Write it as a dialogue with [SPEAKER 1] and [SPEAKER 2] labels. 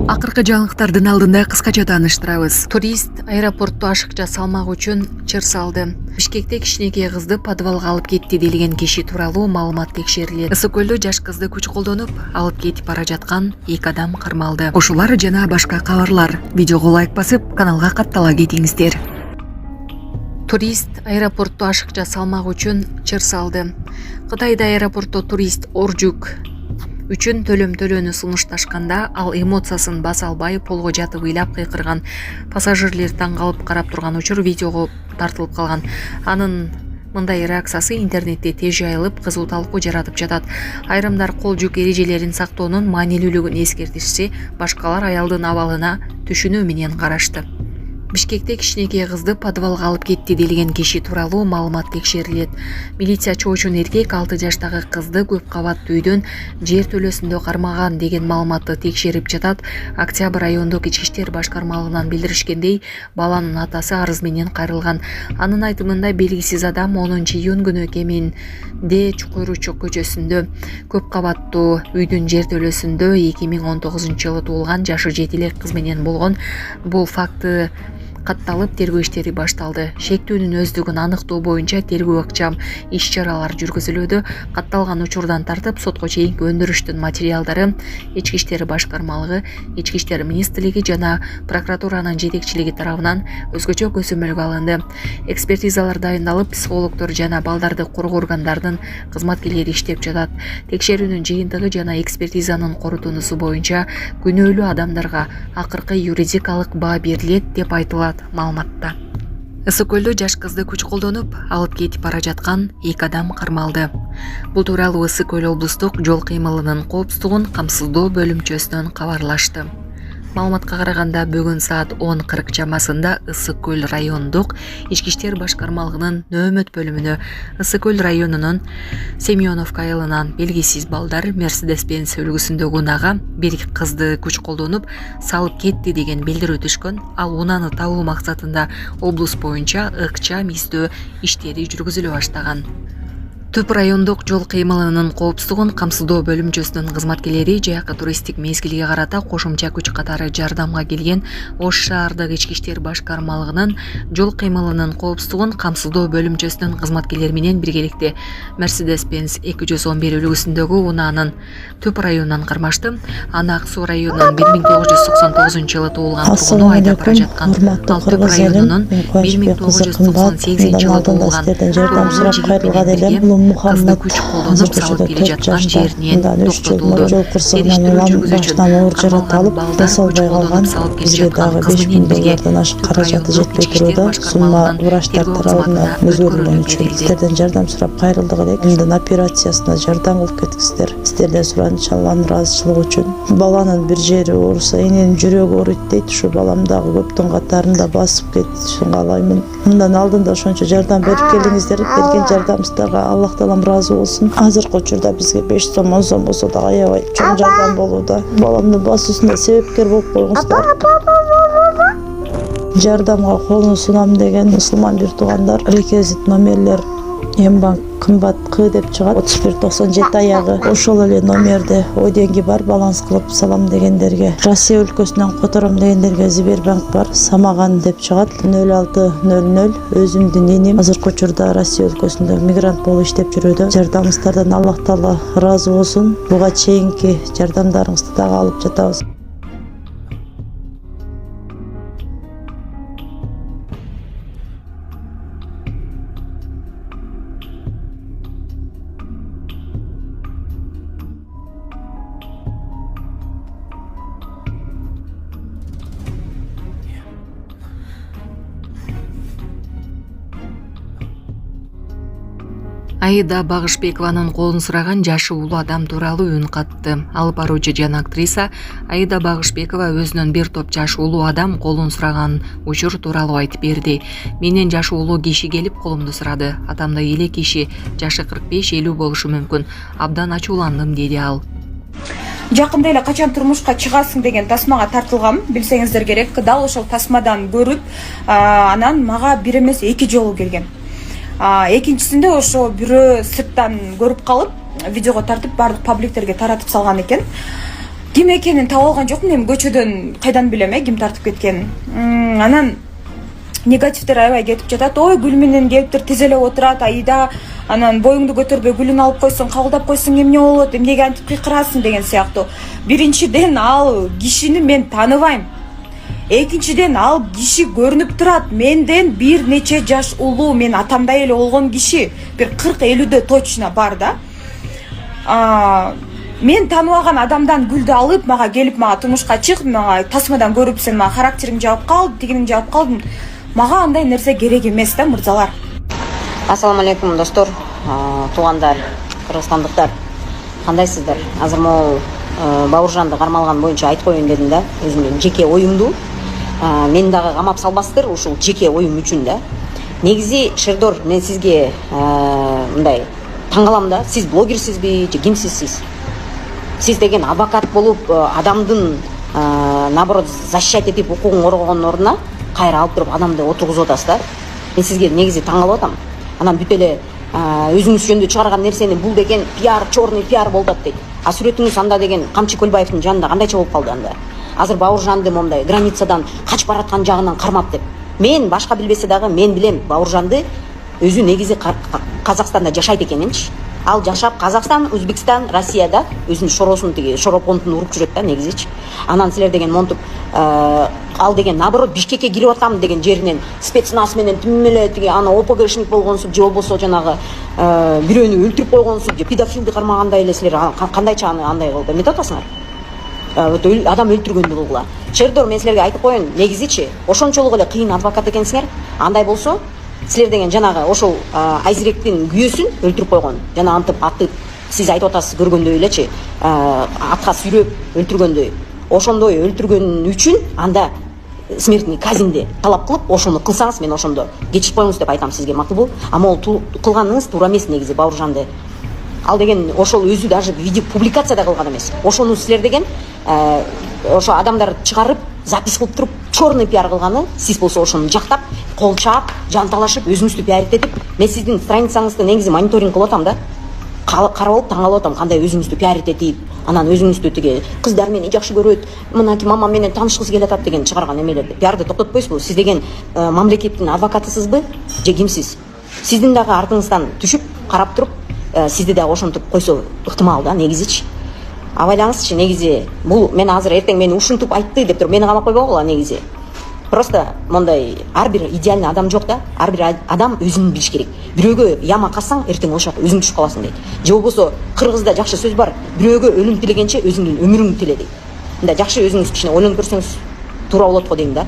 [SPEAKER 1] Акыркы жаңылыктардын алдында кыскача тааныштырабыз. Турист аэропортту ашыкча салмак үчүн чыр салды. Бишкекте кичинекей кызды подвалга алып кетти делген киши тууралуу маалымат текшерилет. Ысык көлдө жаш кызды күч колдонуп алып кетип бара жаткан 2 адам кармалды. Ушулар жана башка кабарлар. Видеого лайк басып, каналга каттала кетиңиздер. Турист аэропортту ашыкча салмак үчүн чыр салды. Кытайда аэропортто турист Оржук үчүн төлөм төлөөнү сунушташканда ал эмоциясын баса албай полго жатып ыйлап кыйкырган. Пассажирлер таң калып карап турган учур видеого тартылып калган. Анын мындай реакциясы интернетте тез жайылып, кызуу талкуу жаратып жатат. Айрымдар кол жүк эрежелерин сактоонун маанилүүлүгүн эскертишсе, башкалар аялдын абалына түшүнүү менен карашты. Бишкекте кичинекей кызды подвалга алып кетти делген киши тууралуу маалымат текшерилет. Милиция чоочун эркек 6 жаштагы кызды көп кабаттуу үйдөн жер төлөсүндө кармаган деген маалыматты текшерип жатат. Октябрь райондук ички иштер башкармалыгынан билдиришкендей, баланын атасы арыз менен кайрылган. Анын айтымында белгисиз адам 10-июнь күнү Кеминде Чукуйручук көчөсүндө көп кабаттуу үйдүн жер төлөсүндө 2019-жылы туулган жашы 7 элек кыз менен болгон. Бул факты катталып, тергөө иштери башталды. Шектүүнүн өздүгүн аныктоо боюнча тергөө ыкчам иш-чаралар жүргүзүлүүдө. Катталган учурдан тартып сотко чейинки өндүрүштүн материалдары Ички иштер башкармалыгы, Ички иштер министрлиги жана прокуратуранын жетекчилиги тарабынан өзгөчө көзөмөлгө алынды. Экспертизалар дайындалып, психологдор жана балдарды коргоо органдарынын кызматкерлери иштеп жатат. Текшерүүнүн жыйынтыгы жана экспертизанын корутундусу боюнча күнөөлүү адамдарга акыркы юридикалык баа берилет деп айтылат маалыматта. Ысык көлдө жаш кызды күч колдонуп алып кетип бара жаткан 2 адам кармалды. Бул тууралуу Ысык көл облустук жол кыймылынын коопсуздугун камсыздоо бөлүмчөсүнөн кабарлашты. Маалыматка караганда бүгүн саат 10:40 чамасында Ысык көл райондук ички иштер башкармалыгынын нөөмөт бөлүмүнө Ысык көл районунун Семеновка айылынан белгисиз балдар Mercedes-Benz үлгүсүндөгү унаага бир кызды күч колдонуп салып кетти деген билдирүү түшкөн. Ал унаны табуу максатында облус боюнча ыкчам издөө иштери жүргүзүлө баштаган. Түп райондук жол кыймылынын коопсуздугун камсыздоо бөлүмчөсүнүн кызматкерлери жайкы туристтик мезгилге карата кошумча күч катары жардамга келген. Ош шаардык ички иштер башкармалыгынын жол кыймылынын коопсуздугун камсыздоо бөлүмчөсүнүн кызматкерлери менен биргеликте Mercedes-Benz 211 үлгүсүндөгү унаанын Түп районунан кармашты. Аны Ак Суу районунун 1999-жылы туулган тургуну айдап бара жаткан. Ал Түп районунун 1998-жылы туулган Мухаммед күч колдонуп салып келе жаткан жеринен токтотулду. Териштирүү жүргүзүүчүн кармалган балдар күч колдонуп салып келе жаткан кыз менен бирге
[SPEAKER 2] каражаты жетпей турууда сумма врачтар тарабынан өзгөрүлгөн үчүн сиздерден жардам сурап кайрылдык элек. Мындан операциясына жардам кылып кетиңиздер. Сиздерден суранчы Алланын ыраазычылыгы үчүн. Баланын бир жери ооруса, эненин жүрөгү ооруйт дейт. Ушу балам дагы көптүн катарында басып кетти. Каалаймын. Мындан алдында ошончо жардам берип келиңиздер. Берген жардамыңыздарга Аллах таалам ыраазы болсун. Азыркы учурда бизге 5 сом, 10 сом болсо да аябай чоң жардам болууда. Баламдын басуусуна себепкер болуп койгуңуздар. Жардамга колун сунам деген мусулман бир туугандар реквизит номерлер Мбанк кымбат К деп чыгат. 3197 аягы. Ошол эле номерде деньги бар, баланс кылып салам дегендерге. Россия өлкөсүнөн котором дегендерге Сбербанк бар. Самаган деп чыгат. 0600. Өзүмдүн энем азыркы учурда Россия өлкөсүндө мигрант болуп иштеп жүрүүдө. Жардамыңыздардан Аллах таала ыраазы болсун. Буга чейинки жардамдарыңызды дагы алып жатабыз.
[SPEAKER 1] Аида Багышбекованын колун сураган жашы улуу адам тууралуу үн катты. Алып баруучу жана актриса Аида Багышбекова өзүнүн бир топ жашы улуу адам колун сураган учур тууралуу айтып берди. Менен жашы улуу киши келип колумду сурады. Атамдагы эле киши жашы 45-50 болушу мүмкүн. Абдан ачууландым, деди ал.
[SPEAKER 3] Жакында эле качан турмушка чыгасың деген тасмага тартылгам, билсеңиздер керек. Дал ошол тасмадан көрүп, анан мага бир эмес 2 жолу келген. Экинчисинде ошо бирөө сырттан көрүп калып, видеого тартып бардык пабликтерге таратып салган экен. ким экенин таап алган жокмун, эми көчөдөн кайдан билем ким тартып кеткенин. Анан негативдер аябай кетип жатат. Ой, гүл менен келиптир, тизелеп отурат, Аида, анан боюңду көтөрбөй гүлүн алып койсоң, кабылдап койсоң эмне болот, эмнеге антип кыйкырасың деген сыяктуу. Биринчиден ал кишини мен тааныбайм. Экинчиден ал киши көрүнүп турат менден бир нече жаш улуу, мен атамдай эле болгон киши, бир 40-50дө точно бар да. Мен тааныбаган адамдан гүлдү алып, мага келип, мага турмушка чык, мага тасмадан көрүп, сен мага характериң жагып калды, тигиниң жагып калдың. Мага андай нерсе керек эмес да, мырзалар.
[SPEAKER 4] Ассаламу алейкум, достор, туугандар, кыргызстандыктар. Кандайсыздар? Азыр могу Бауыржанды кармалган боюнча айтып коеюн дедим да, өзүмдүн жеке оюмду. Мен дагы камап салбастыр ушул жеке оюм үчүн да. Негизи, Шердор, мен сизге мындай таң калам да. Сиз блогерсизби же кимсиз сиз? Сиз деген адвокат болуп, адамдын наоборот защищать этип укугун коргогондун ордуна кайра алып туруп адамды отургузуп атасыз да. Мен сизге негизи таң калып атам. Анан бүт эле өзүңүз жөнүндө чыгарган нерсени бул деген пиар, черный пиар болуп атат дейт. А сүрөтүңүз анда деген Камчы Көлбаевдин жанында кандайча болуп калды анда. Азыр Бауыржанды момундай границадан качып бараткан жагынан кармап деп. Мен башка билбесе дагы мен билем Бауыржанды өзү негизи Казакстанда жашайт экенинчи. Ал жашап Казакстан, Өзбекстан, Россияда өзүнүн шоросун тиги шоропонтун уруп жүрөт да негизичи. Анан силер деген монтуп ал деген наоборот Бишкекке кирип аткам деген жеринен спецназ менен тим эле тиги аны ОПГшник болгонсуп же болбосо жанагы бирөөнү өлтүрүп койгонсуп же педофилди кармагандай эле силер кандайча аны андай кылып эмнете атасыңар? Адам өлтүргөндү кылгыла. Шердор, мен силерге айтып коеюн, негизичи ошончолук эле кыйын адвокат экенсиңер. Андай болсо силер деген жанагы ошол Айзиректин күйөөсүн өлтүрүп койгон. Жана антып атып сиз айтып атасыз көргөндөй элечи, атка сүйрөп өлтүргөндөй. Ошондой өлтүргөн үчүн анда смертный казньди талап кылып, ошону кылсаңыз мен ошондо кечирип коюңуз деп айтам сизге, макул. Ама ол кылганыңыз туура эмес негизи Бауыржанды. Ал деген ошол өзү даже видео публикацияда кылган эмес. Ошону силер деген ошо адамдар чыгарып, запись кылып туруп, черный пиар кылганы, сиз болсо ошону жактап, кол чаап, жанталашып, өзүңүздү пиаритетип, мен сиздин страницаңызды негизи мониторинг кылып атам да. Карап алып таң калып атам, кандай өзүңүздү пиаритетип, анан өзүңүздү тиги кыздар мени жакшы көрөт, мынакей мамам менен таанышкысы келип атат деген чыгарган эмелерди. Пиарды токтотпойсузбу? Сиз деген мамлекеттин адвокатысызбы же кимсиз? Сиздин дагы артыңыздан түшүп, карап туруп, сизди дагы ошентип койсо ыктымал да негизичи. Абайлаңызчы, негизи бул мен азыр эртең мени ушинтип айтты деп туруп мени камап койбогула негизи. Просто мондай ар бир идеальный адам жок да. Ар бир адам өзүн билиш керек. Бирөөгө яма казсаң, эртең ошо өзүң түшүп каласың дейт. Же болбосо кыргызда жакшы сөз бар, бирөөгө өлүм тилегенче өзүңдүн өмүрүңдү тиле дейт. Мындай жакшы өзүңүз кичине ойлонуп көрсөңүз туура болот го дейм да.